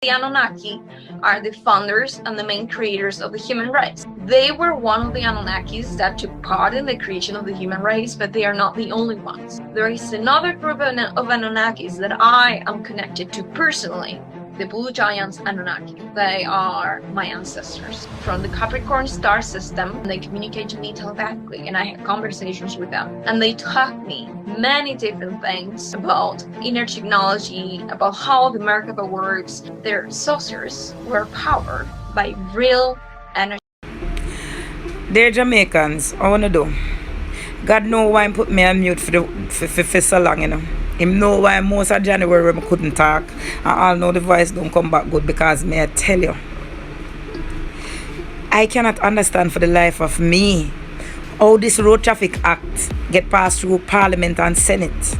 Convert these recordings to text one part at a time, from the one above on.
The Anunnaki are the founders and the main creators of the human race. They were one of the Anunnakis that took part in the creation of the human race, but they are not the only ones. There is another group of Anunnakis that I am connected to personally, the Blue Giants Anunnaki. They are my ancestors from the Capricorn star system. They communicate to me telepathically, and I have conversations with them. And they taught me many different things about inner technology, about how the Merkaba works. Their saucers were powered by real energy. They're Jamaicans. I wanna do. God know why I put me on mute for so long, you know. Him know why most of January I couldn't talk. And all know the voice don't come back good because may I tell you, I cannot understand for the life of me how this Road Traffic Act get passed through Parliament and Senate.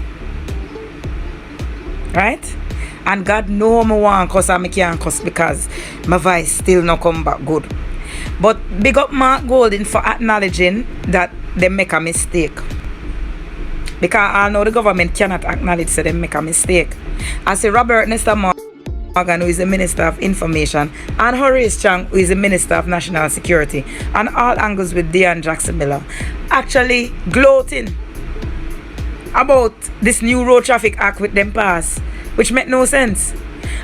Right? And God know me want cuss and me can't cuss because my voice still not come back good. But big up Mark Golding for acknowledging that they make a mistake. Because I know the government cannot acknowledge that they make a mistake. I say Robert Mr.Mark, who is the Minister of Information, and Horace Chang, who is the Minister of National Security, and all angles with Dion Jackson Miller, actually gloating about this new Road Traffic Act with them pass, which make no sense.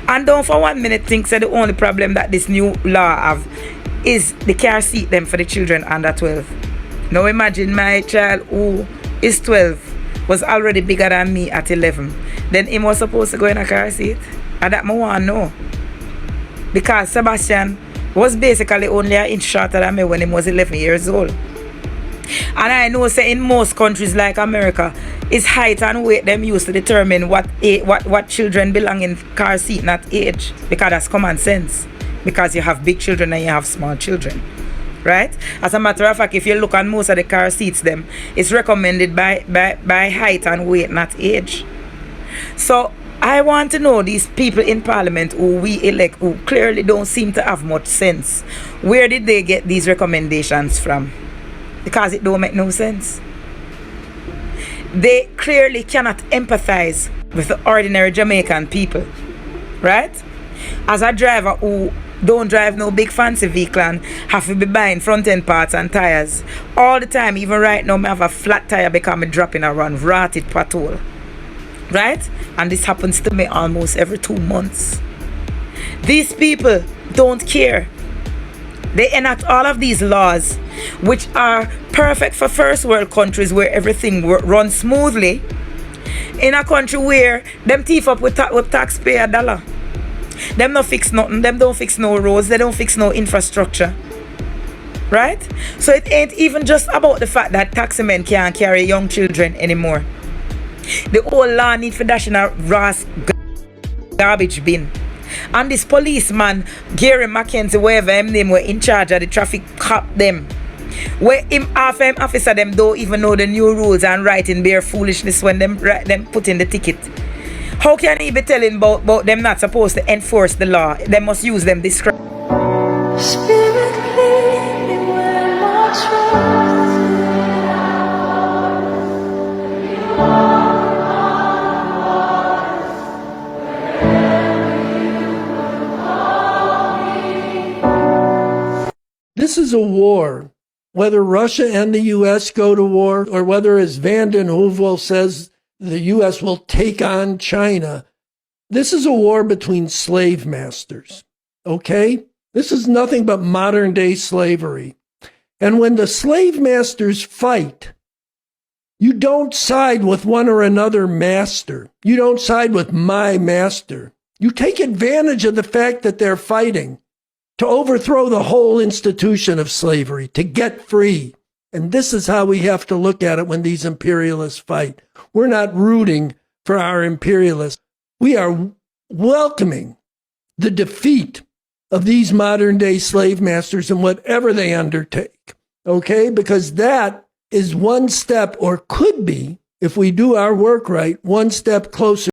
And don't for 1 minute think that the only problem that this new law have is the car seat them for the children under 12. Now imagine my child who is 12 was already bigger than me at 11. Then he was supposed to go in a car seat. And that I want to know. Because Sebastian was basically only an inch shorter than me when he was 11 years old. And I know say in most countries like America, it's height and weight them used to determine what children belong in car seat, not age. Because that's common sense. Because you have big children and you have small children. Right? As a matter of fact, if you look on most of the car seats them, it's recommended by height and weight, not age. So I want to know these people in Parliament who we elect, who clearly don't seem to have much sense. Where did they get these recommendations from? Because it don't make no sense. They clearly cannot empathize with the ordinary Jamaican people. Right? As a driver who don't drive no big fancy vehicle and have to be buying front end parts and tires all the time. Even right now I have a flat tire because I'm dropping around rotted pothole. Right? And this happens to me almost every 2 months. These people don't care. They enact all of these laws which are perfect for first world countries where everything runs smoothly. In a country where them thief up with taxpayer dollar. Them not fix nothing. Them don't fix no roads. They don't fix no infrastructure. Right? So it ain't even just about the fact that taxi men can't carry young children anymore. The whole law need for dash in a Ross garbage bin. And this policeman, Gary Mackenzie, whatever him name, were in charge of the traffic cop them. Where him half him officer them don't even know the new rules and writing bare foolishness when them put in the ticket. How can he be telling about them not supposed to enforce the law? They must use them discretion. Spirit, lead me where my trust is. This is a war. Whether Russia and the U.S. go to war, or whether, as Vanden Heuvel says, the U.S. will take on China. This is a war between slave masters, okay? This is nothing but modern-day slavery. And when the slave masters fight, you don't side with one or another master. You don't side with my master. You take advantage of the fact that they're fighting to overthrow the whole institution of slavery, to get free. And this is how we have to look at it when these imperialists fight. We're not rooting for our imperialists. We are welcoming the defeat of these modern-day slave masters in whatever they undertake, okay? Because that is one step, or could be, if we do our work right, one step closer